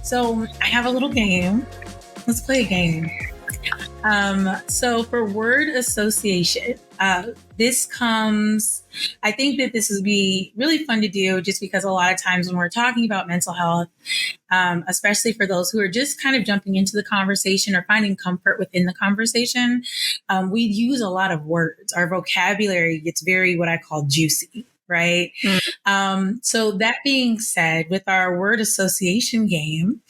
So I have a little game. Let's play a game. So for word association, this comes, I think that this would be really fun to do just because a lot of times when we're talking about mental health, especially for those who are just kind of jumping into the conversation or finding comfort within the conversation, we use a lot of words. Our vocabulary gets very, what I call juicy. Right. So that being said, with our word association game,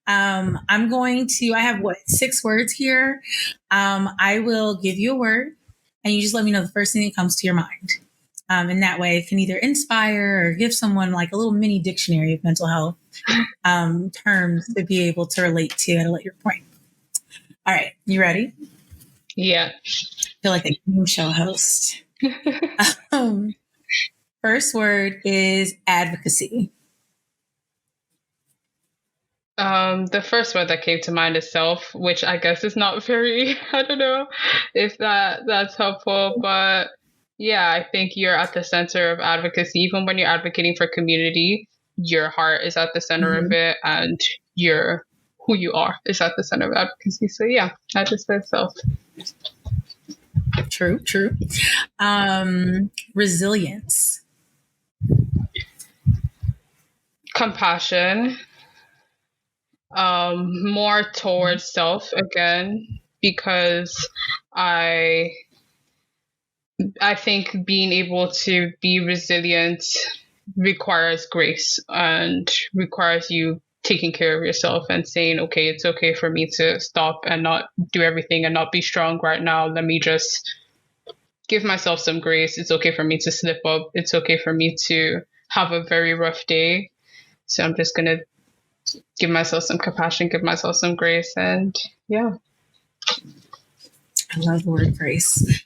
I have 6 words here. I will give you a word and you just let me know the first thing that comes to your mind. And that way it can either inspire or give someone like a little mini dictionary of mental health terms to be able to relate to at a later point. All right. You ready? Yeah. I feel like a game show host. First word is advocacy. The first word that came to mind is self, which I guess is not very, I don't know if that's helpful, but yeah, I think you're at the center of advocacy. Even when you're advocating for community, your heart is at the center of it, and who you are is at the center of advocacy. So yeah, I just said self. True. Resilience. Compassion. More towards self again, because I think being able to be resilient requires grace and requires you taking care of yourself and saying, okay, it's okay for me to stop and not do everything and not be strong right now. Let me just give myself some grace. It's okay for me to slip up. It's okay for me to have a very rough day. So I'm just going to give myself some compassion, give myself some grace. And yeah. I love the word grace.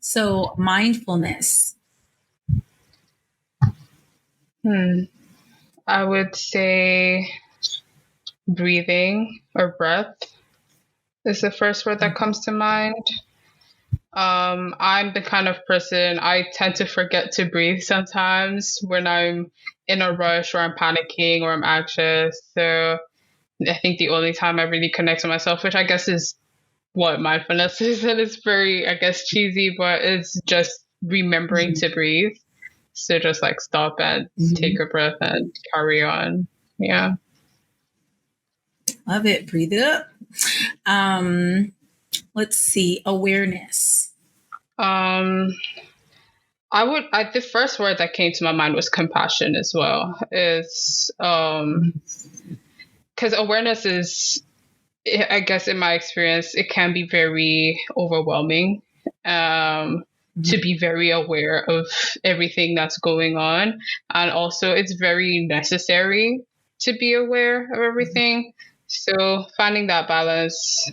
So mindfulness. I would say breathing or breath is the first word that comes to mind. I'm the kind of person, I tend to forget to breathe sometimes when I'm in a rush or I'm panicking or I'm anxious. So I think the only time I really connect to myself, which I guess is what mindfulness is, and it's very, I guess, cheesy, but it's just remembering to breathe. So just like stop and take a breath and carry on. Yeah. Love it. Breathe it up. Let's see. Awareness. The first word that came to my mind was compassion as well. It's because awareness is, I guess in my experience, it can be very overwhelming. To be very aware of everything that's going on. And also it's very necessary to be aware of everything. So finding that balance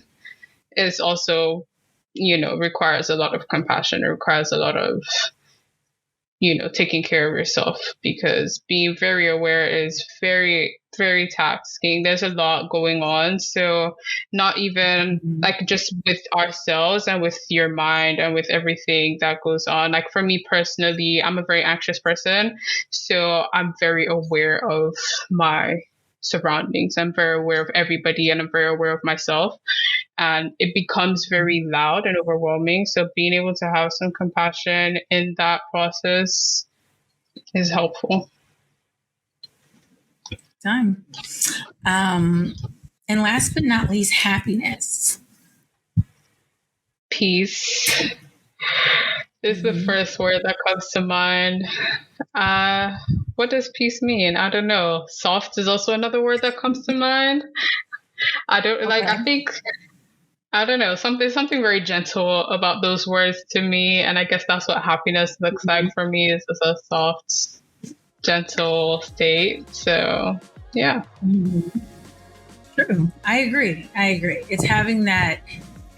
is also, requires a lot of compassion. It requires a lot of, taking care of yourself, because being very aware is very, very taxing. There's a lot going on. So not even like just with ourselves and with your mind and with everything that goes on. Like for me personally, I'm a very anxious person. So I'm very aware of my surroundings. I'm very aware of everybody and I'm very aware of myself. And it becomes very loud and overwhelming. So being able to have some compassion in that process is helpful. Time. And last but not least, happiness. Peace is the first word that comes to mind. What does peace mean? I don't know. Soft is also another word that comes to mind. I think, I don't know, something very gentle about those words to me. And I guess that's what happiness looks like for me, is just a soft, gentle state. So, yeah. True. I agree. It's having that,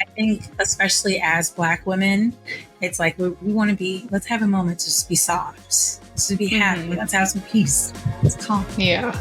I think, especially as Black women, it's like we want to be, let's have a moment to just be soft, to be happy. Let's have some peace. It's calm. Yeah.